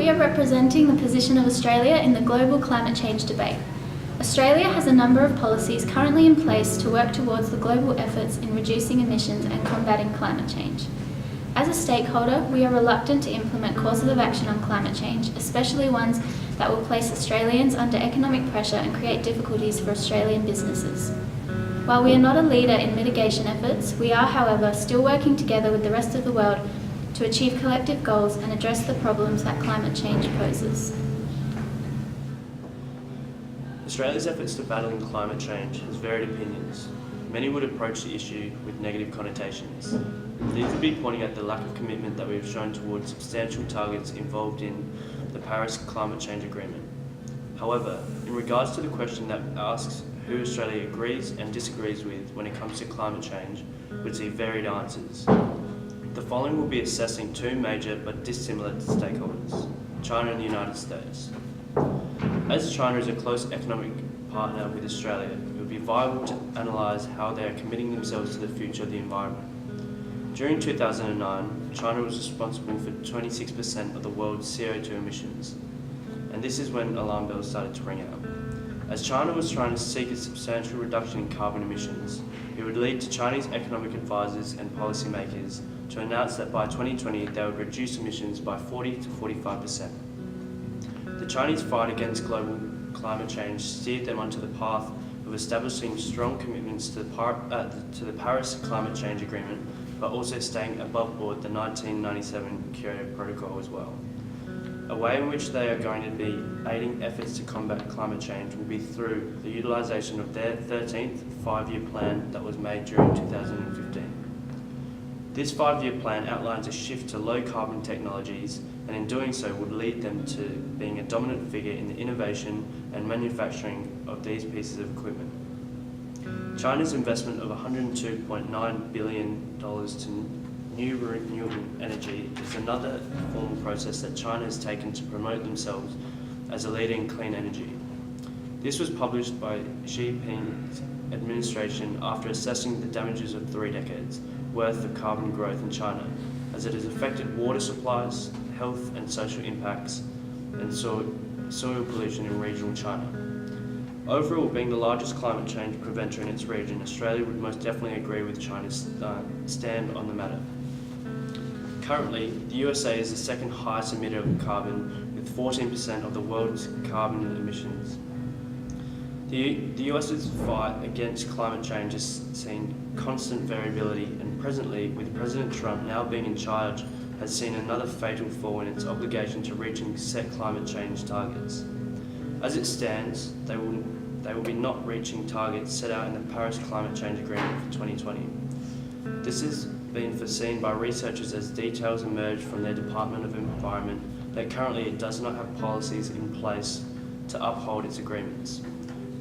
we are representing the position of Australia in the global climate change debate. Australia has a number of policies currently in place to work towards the global efforts in reducing emissions and combating climate change. As a stakeholder, we are reluctant to implement courses of action on climate change, especially ones that will place Australians under economic pressure and create difficulties for Australian businesses. While we are not a leader in mitigation efforts, we are, however, still working together with the rest of the world to achieve collective goals and address the problems that climate change poses. Australia's efforts to battle climate change has varied opinions. Many would approach the issue with negative connotations. These would be pointing at the lack of commitment that we have shown towards substantial targets involved in the Paris Climate Change Agreement. However, in regards to the question that asks who Australia agrees and disagrees with when it comes to climate change, we'd see varied answers. The following will be assessing two major but dissimilar stakeholders, China and the United States. As China is a close economic partner with Australia, it would be vital to analyse how they are committing themselves to the future of the environment. During 2009, China was responsible for 26% of the world's CO2 emissions, and this is when alarm bells started to ring out. As China was trying to seek a substantial reduction in carbon emissions, it would lead to Chinese economic advisors and policymakers to announce that by 2020 they would reduce emissions by 40 to 45%. The Chinese fight against global climate change steered them onto the path of establishing strong commitments to the Paris Climate Change Agreement, but also staying above board the 1997 Kyoto Protocol as well. A way in which they are going to be aiding efforts to combat climate change will be through the utilisation of their 13th five-year plan that was made during 2015. This five-year plan outlines a shift to low-carbon technologies, and in doing so would lead them to being a dominant figure in the innovation and manufacturing of these pieces of equipment. China's investment of $102.9 billion to new renewable energy is another formal process that China has taken to promote themselves as a leader in clean energy. This was published by Xi Jinping's administration after assessing the damages of 3 decades worth of carbon growth in China, as it has affected water supplies, health and social impacts, and soil pollution in regional China. Overall, being the largest climate change preventer in its region, Australia would most definitely agree with China's stand on the matter. Currently, the USA is the second highest emitter of carbon, with 14% of the world's carbon emissions. The US's fight against climate change has seen constant variability, and presently, with President Trump now being in charge, has seen another fatal fall in its obligation to reaching set climate change targets. As it stands, they will be not reaching targets set out in the Paris Climate Change Agreement for 2020. This has been foreseen by researchers as details emerge from their Department of Environment that currently it does not have policies in place to uphold its agreements.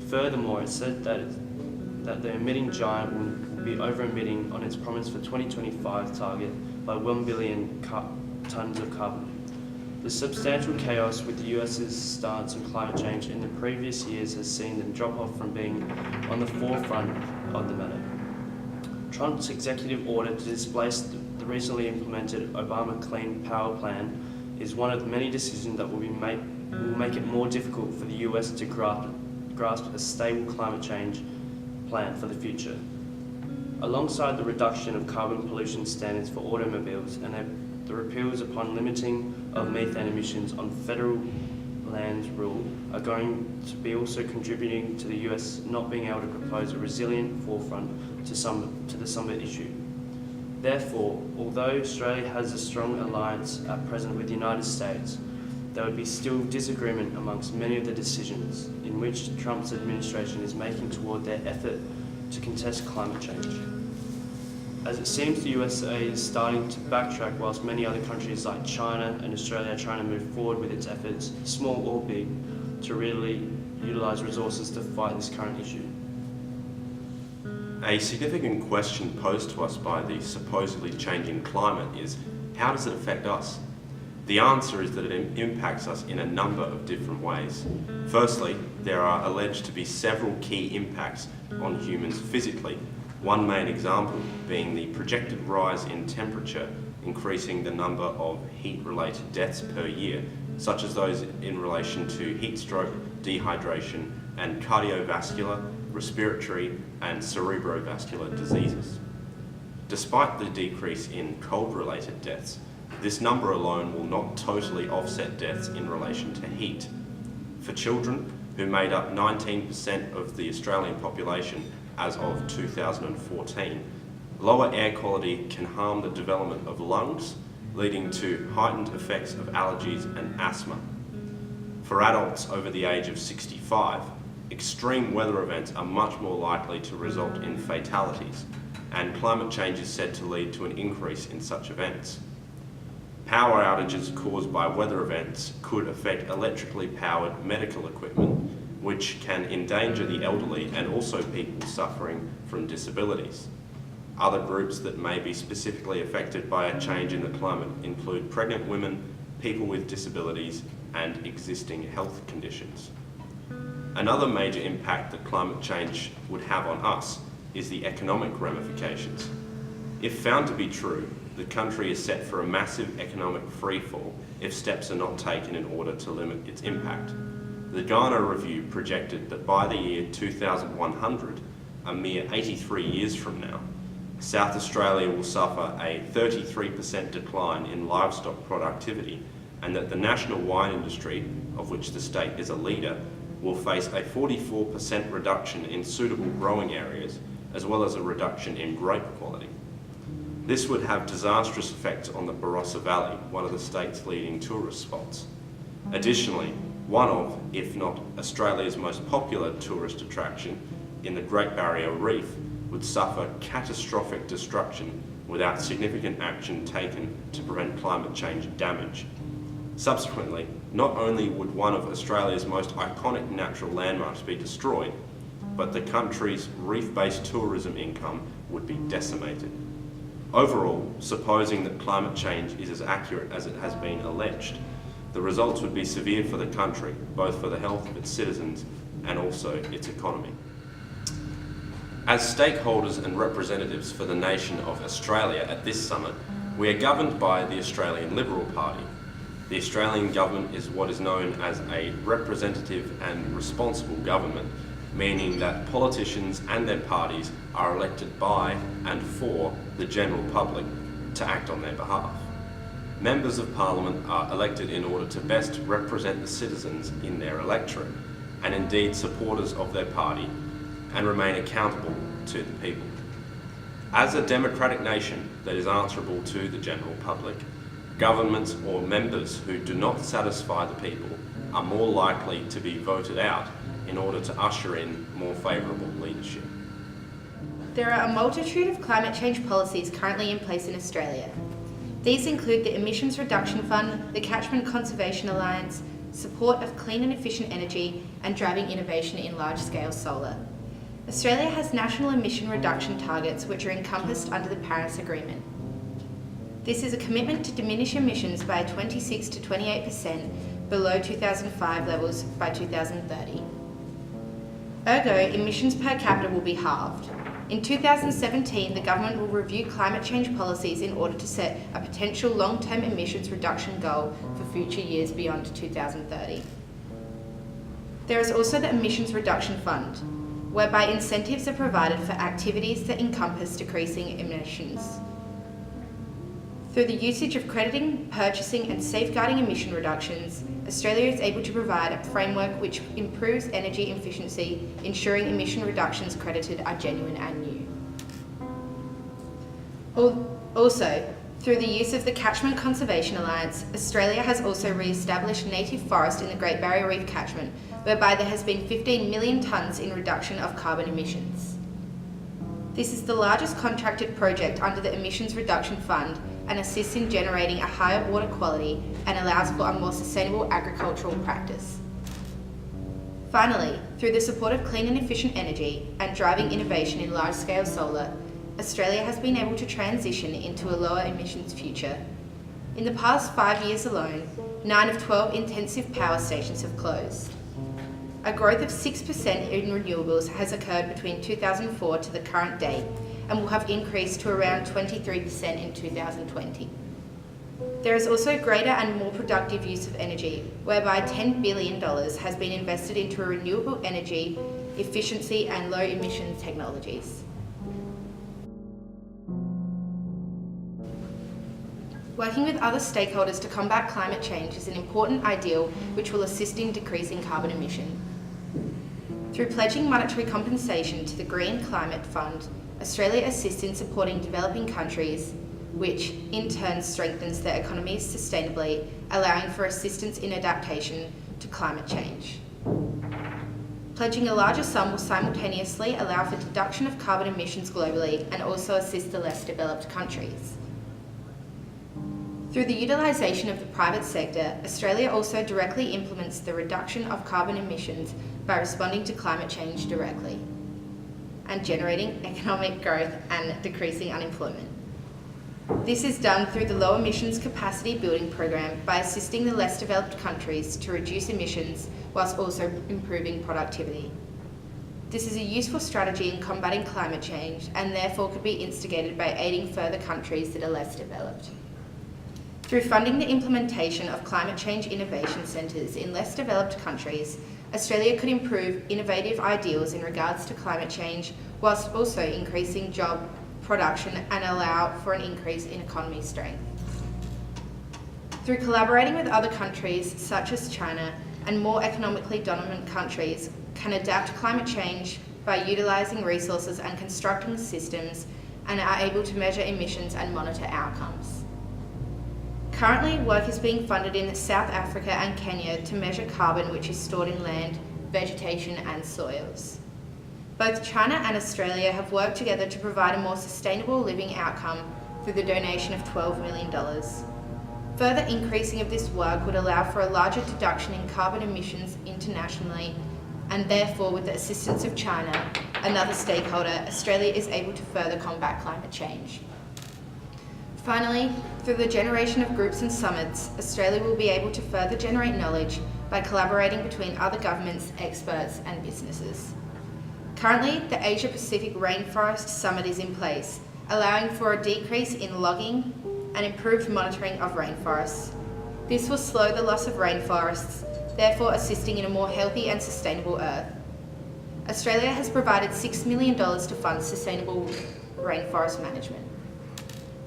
Furthermore, it said that the emitting giant will be over-emitting on its promise for 2025 target by 1 billion tonnes of carbon. The substantial chaos with the US's stance on climate change in the previous years has seen them drop off from being on the forefront of the matter. Trump's executive order to displace the recently implemented Obama Clean Power Plan is one of the many decisions that will make it more difficult for the US to grasp a stable climate change plan for the future. Alongside the reduction of carbon pollution standards for automobiles and the repeals upon limiting of methane emissions on federal lands rule are going to be also contributing to the US not being able to propose a resilient forefront to the summit issue. Therefore, although Australia has a strong alliance at present with the United States, there would be still disagreement amongst many of the decisions in which Trump's administration is making toward their effort to contest climate change. As it seems the USA is starting to backtrack whilst many other countries like China and Australia are trying to move forward with its efforts, small or big, to really utilise resources to fight this current issue. A significant question posed to us by the supposedly changing climate is, how does it affect us? The answer is that it impacts us in a number of different ways. Firstly, there are alleged to be several key impacts on humans physically. One main example being the projected rise in temperature, increasing the number of heat-related deaths per year, such as those in relation to heat stroke, dehydration, and cardiovascular, respiratory, and cerebrovascular diseases. Despite the decrease in cold-related deaths, this number alone will not totally offset deaths in relation to heat. For children, who made up 19% of the Australian population as of 2014, lower air quality can harm the development of lungs, leading to heightened effects of allergies and asthma. For adults over the age of 65, extreme weather events are much more likely to result in fatalities, and climate change is said to lead to an increase in such events. Power outages caused by weather events could affect electrically powered medical equipment, which can endanger the elderly and also people suffering from disabilities. Other groups that may be specifically affected by a change in the climate include pregnant women, people with disabilities, and existing health conditions. Another major impact that climate change would have on us is the economic ramifications. If found to be true, the country is set for a massive economic freefall if steps are not taken in order to limit its impact. The Ghana Review projected that by the year 2100, a mere 83 years from now, South Australia will suffer a 33% decline in livestock productivity, and that the national wine industry, of which the state is a leader, will face a 44% reduction in suitable growing areas, as well as a reduction in grape quality. This would have disastrous effects on the Barossa Valley, one of the state's leading tourist spots. Additionally, one of, if not Australia's most popular tourist attraction in the Great Barrier Reef would suffer catastrophic destruction without significant action taken to prevent climate change damage. Subsequently, not only would one of Australia's most iconic natural landmarks be destroyed, but the country's reef-based tourism income would be decimated. Overall, supposing that climate change is as accurate as it has been alleged, the results would be severe for the country, both for the health of its citizens and also its economy. As stakeholders and representatives for the nation of Australia at this summit, we are governed by the Australian Liberal Party. The Australian government is what is known as a representative and responsible government, meaning that politicians and their parties are elected by and for the general public to act on their behalf. Members of Parliament are elected in order to best represent the citizens in their electorate, and indeed supporters of their party, and remain accountable to the people. As a democratic nation that is answerable to the general public, governments or members who do not satisfy the people are more likely to be voted out in order to usher in more favourable leadership. There are a multitude of climate change policies currently in place in Australia. These include the Emissions Reduction Fund, the Catchment Conservation Alliance, support of clean and efficient energy, and driving innovation in large-scale solar. Australia has national emission reduction targets which are encompassed under the Paris Agreement. This is a commitment to diminish emissions by 26 to 28% below 2005 levels by 2030. Ergo, emissions per capita will be halved. In 2017, the government will review climate change policies in order to set a potential long-term emissions reduction goal for future years beyond 2030. There is also the Emissions Reduction Fund, whereby incentives are provided for activities that encompass decreasing emissions. Through the usage of crediting, purchasing and safeguarding emission reductions, Australia is able to provide a framework which improves energy efficiency, ensuring emission reductions credited are genuine and new. Also, through the use of the Catchment Conservation Alliance, Australia has also re-established native forest in the Great Barrier Reef catchment, whereby there has been 15 million tonnes in reduction of carbon emissions. This is the largest contracted project under the Emissions Reduction Fund and assists in generating a higher water quality and allows for a more sustainable agricultural practice. Finally, through the support of clean and efficient energy and driving innovation in large-scale solar, Australia has been able to transition into a lower emissions future. In the past 5 years alone, 9 of 12 intensive power stations have closed. A growth of 6% in renewables has occurred between 2004 to the current date, and will have increased to around 23% in 2020. There is also greater and more productive use of energy, whereby $10 billion has been invested into renewable energy, efficiency and low emission technologies. Working with other stakeholders to combat climate change is an important ideal which will assist in decreasing carbon emission. Through pledging monetary compensation to the Green Climate Fund, Australia assists in supporting developing countries, which in turn strengthens their economies sustainably, allowing for assistance in adaptation to climate change. Pledging a larger sum will simultaneously allow for deduction of carbon emissions globally and also assist the less developed countries. Through the utilisation of the private sector, Australia also directly implements the reduction of carbon emissions by responding to climate change directly and generating economic growth and decreasing unemployment. This is done through the Low Emissions Capacity Building Program by assisting the less developed countries to reduce emissions whilst also improving productivity. This is a useful strategy in combating climate change and therefore could be instigated by aiding further countries that are less developed. Through funding the implementation of climate change innovation centres in less developed countries, Australia could improve innovative ideals in regards to climate change whilst also increasing job production and allow for an increase in economy strength. Through collaborating with other countries such as China and more economically dominant countries can adapt to climate change by utilising resources and constructing systems and are able to measure emissions and monitor outcomes. Currently, work is being funded in South Africa and Kenya to measure carbon which is stored in land, vegetation and soils. Both China and Australia have worked together to provide a more sustainable living outcome through the donation of $12 million. Further increasing of this work would allow for a larger deduction in carbon emissions internationally, and therefore with the assistance of China, another stakeholder, Australia is able to further combat climate change. Finally, through the generation of groups and summits, Australia will be able to further generate knowledge by collaborating between other governments, experts and businesses. Currently, the Asia Pacific Rainforest Summit is in place, allowing for a decrease in logging and improved monitoring of rainforests. This will slow the loss of rainforests, therefore assisting in a more healthy and sustainable earth. Australia has provided $6 million to fund sustainable rainforest management.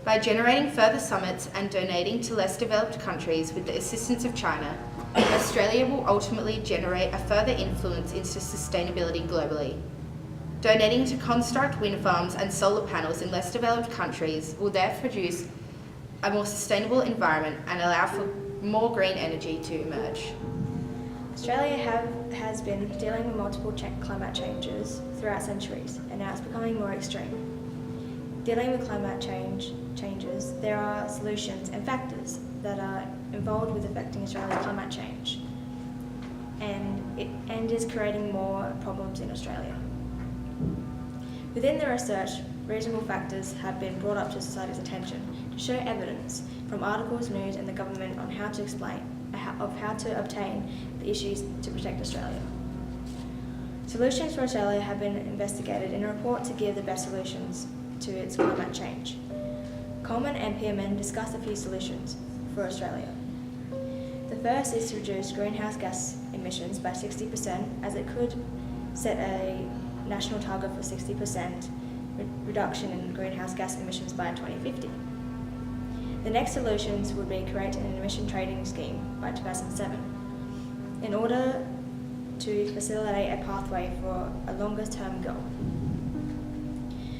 By generating further summits and donating to less developed countries with the assistance of China, Australia will ultimately generate a further influence into sustainability globally. Donating to construct wind farms and solar panels in less developed countries will therefore produce a more sustainable environment and allow for more green energy to emerge. Australia has been dealing with multiple climate changes throughout centuries, and now it's becoming more extreme. Dealing with climate changes, there are solutions and factors that are involved with affecting Australia's climate change, and is creating more problems in Australia. Within the research, reasonable factors have been brought up to society's attention to show evidence from articles, news and the government on how to obtain the issues to protect Australia. Solutions for Australia have been investigated in a report to give the best solutions to its climate change. Coleman and Pearman discussed a few solutions for Australia. The first is to reduce greenhouse gas emissions by 60%, as it could set a national target for 60% reduction in greenhouse gas emissions by 2050. The next solutions would be create an emission trading scheme by 2007 in order to facilitate a pathway for a longer term goal.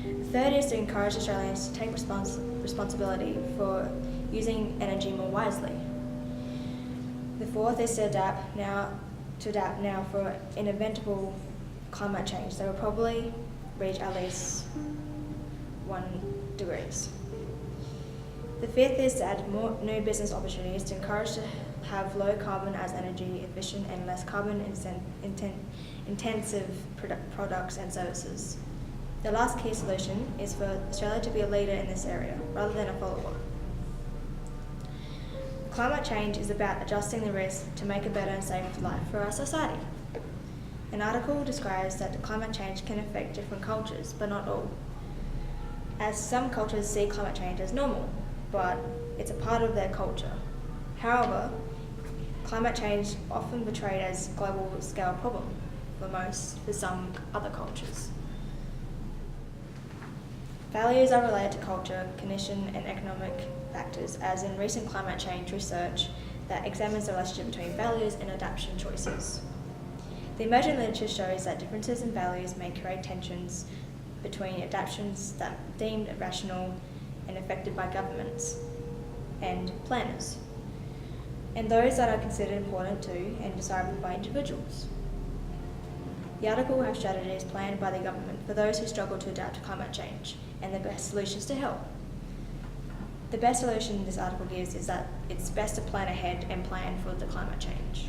The third is to encourage Australians to take responsibility for using energy more wisely. The fourth is to adapt now for inevitable climate change that will probably reach at least 1 degree. The fifth is to add more new business opportunities to encourage to have low carbon as energy efficient and less carbon intensive products and services. The last key solution is for Australia to be a leader in this area rather than a follower. Climate change is about adjusting the risk to make a better and safer life for our society. An article describes that climate change can affect different cultures, but not all. as some cultures see climate change as normal, but it's a part of their culture. However, climate change is often portrayed as a global scale problem for some other cultures. Values are related to culture, cognition and economic factors, as in recent climate change research that examines the relationship between values and adaptation choices. The emerging literature shows that differences in values may create tensions between adaptations that are deemed rational and affected by governments and planners, and those that are considered important to and desirable by individuals. The article will have strategies planned by the government for those who struggle to adapt to climate change and the best solutions to help. The best solution this article gives is that it's best to plan ahead and plan for the climate change.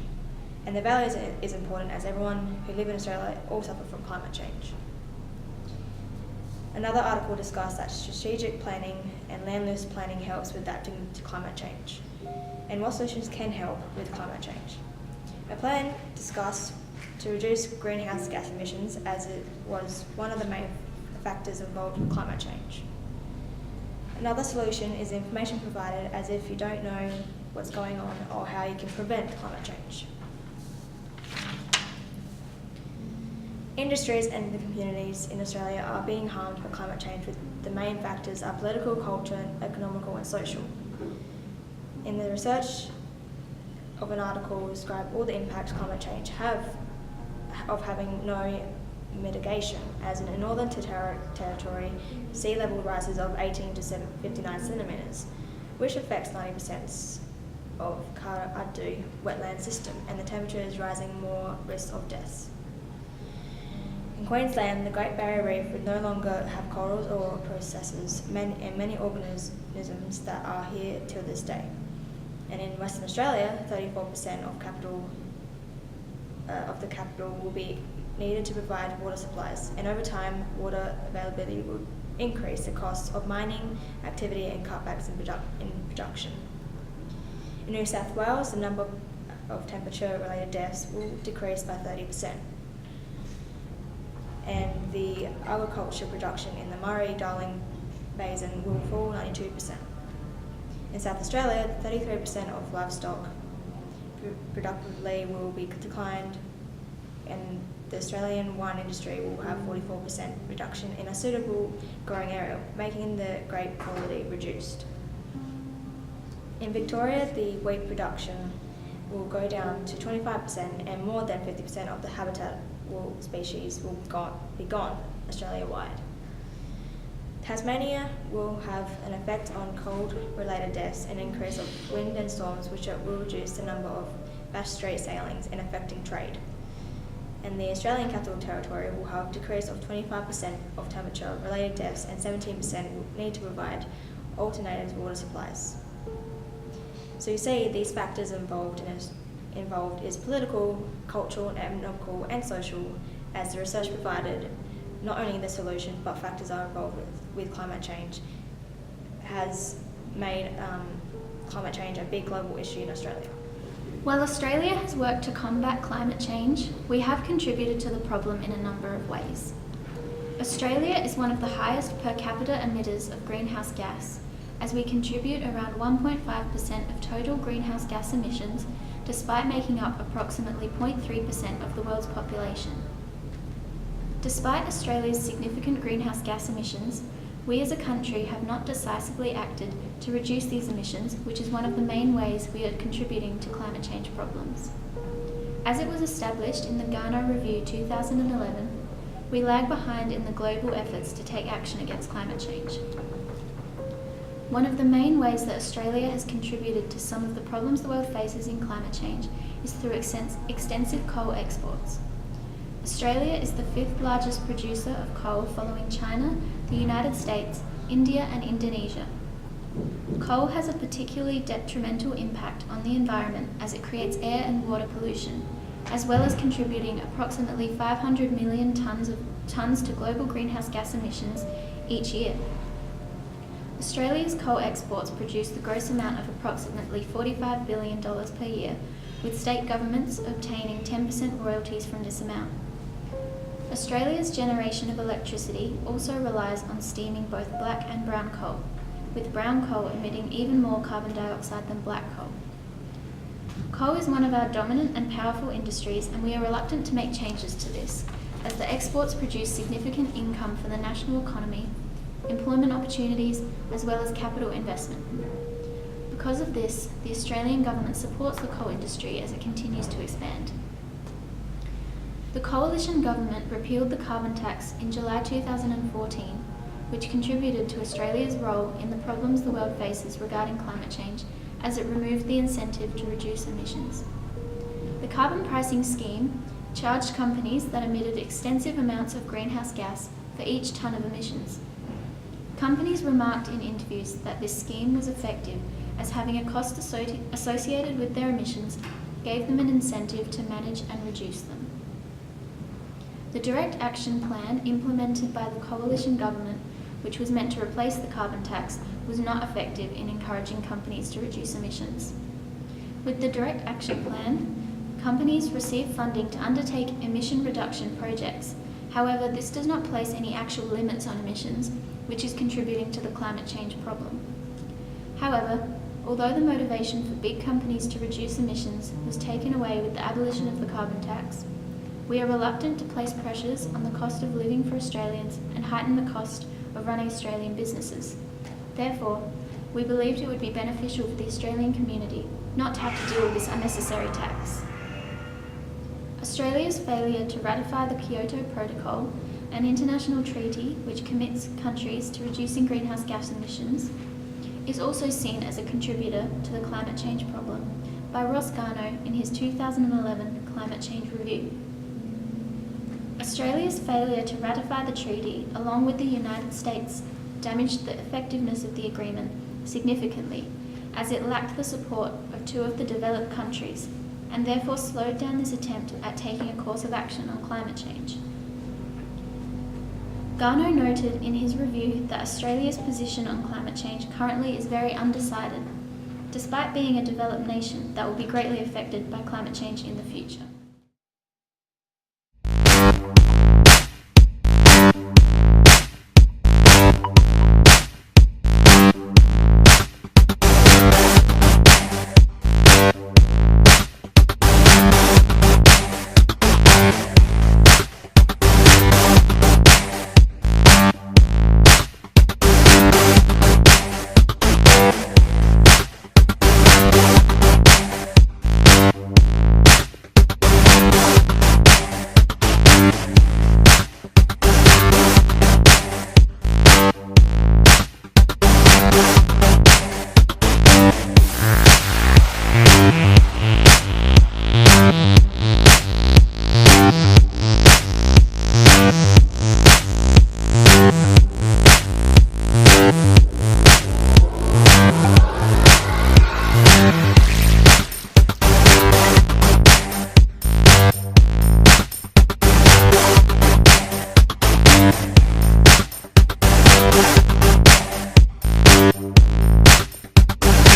And the values is important, as everyone who live in Australia all suffer from climate change. Another article discussed that strategic planning and land use planning helps with adapting to climate change, and what solutions can help with climate change. A plan discussed to reduce greenhouse gas emissions, as it was one of the main factors involved with climate change. Another solution is information provided, as if you don't know what's going on or how you can prevent climate change. Industries and the communities in Australia are being harmed by climate change, with the main factors are political, cultural, economical and social. In the research of an article describe all the impacts climate change have of having no mitigation, as in Northern Territory, sea level rises of 18 to 59 centimetres, which affects 90% of Kara-Addu wetland system, and the temperature is rising, more risk of deaths. In Queensland, the Great Barrier Reef would no longer have corals or processes and many organisms that are here till this day. And in Western Australia, 34% of the capital will be needed to provide water supplies, and over time, water availability will increase the costs of mining activity and cutbacks in production. In New South Wales, the number of temperature-related deaths will decrease by 30%. And the agriculture production in the Murray-Darling Basin will fall 92%. In South Australia, 33% of livestock productively will be declined, and the Australian wine industry will have 44% reduction in a suitable growing area, making the grape quality reduced. In Victoria, the wheat production will go down to 25%, and more than 50% of the habitat species will be gone Australia-wide. Tasmania will have an effect on cold-related deaths and increase of wind and storms, which will reduce the number of Bass Strait sailings and affecting trade. And the Australian Capital Territory will have a decrease of 25% of temperature-related deaths, and 17% will need to provide alternative water supplies. So you see, these factors involved is political, cultural, economical and social, as the research provided not only the solutions but factors are involved with climate change has made climate change a big global issue in Australia. While Australia has worked to combat climate change, we have contributed to the problem in a number of ways. Australia is one of the highest per capita emitters of greenhouse gas, as we contribute around 1.5% of total greenhouse gas emissions, despite making up approximately 0.3% of the world's population. Despite Australia's significant greenhouse gas emissions, we as a country have not decisively acted to reduce these emissions, which is one of the main ways we are contributing to climate change problems. As it was established in the Garnaut Review 2011, we lag behind in the global efforts to take action against climate change. One of the main ways that Australia has contributed to some of the problems the world faces in climate change is through extensive coal exports. Australia is the 5th largest producer of coal, following China, the United States, India and Indonesia. Coal has a particularly detrimental impact on the environment, as it creates air and water pollution, as well as contributing approximately 500 million tonnes to global greenhouse gas emissions each year. Australia's coal exports produce the gross amount of approximately $45 billion per year, with state governments obtaining 10% royalties from this amount. Australia's generation of electricity also relies on steaming both black and brown coal, with brown coal emitting even more carbon dioxide than black coal. Coal is one of our dominant and powerful industries, and we are reluctant to make changes to this, as the exports produce significant income for the national economy, employment opportunities, as well as capital investment. Because of this, the Australian government supports the coal industry as it continues to expand. The coalition government repealed the carbon tax in July 2014, which contributed to Australia's role in the problems the world faces regarding climate change, as it removed the incentive to reduce emissions. The carbon pricing scheme charged companies that emitted extensive amounts of greenhouse gas for each tonne of emissions. Companies remarked in interviews that this scheme was effective, as having a cost associated with their emissions gave them an incentive to manage and reduce them. The Direct Action Plan implemented by the coalition government, which was meant to replace the carbon tax, was not effective in encouraging companies to reduce emissions. With the Direct Action Plan, companies receive funding to undertake emission reduction projects. However, this does not place any actual limits on emissions, which is contributing to the climate change problem. However, although the motivation for big companies to reduce emissions was taken away with the abolition of the carbon tax, we are reluctant to place pressures on the cost of living for Australians and heighten the cost of running Australian businesses. Therefore, we believed it would be beneficial for the Australian community not to have to deal with this unnecessary tax. Australia's failure to ratify the Kyoto Protocol, an international treaty which commits countries to reducing greenhouse gas emissions, is also seen as a contributor to the climate change problem by Ross Garnaut in his 2011 Climate Change Review. Australia's failure to ratify the treaty, along with the United States, damaged the effectiveness of the agreement significantly, as it lacked the support of two of the developed countries, and therefore slowed down this attempt at taking a course of action on climate change. Garnaut noted in his review that Australia's position on climate change currently is very undecided, despite being a developed nation that will be greatly affected by climate change in the future.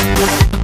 We'll be right back.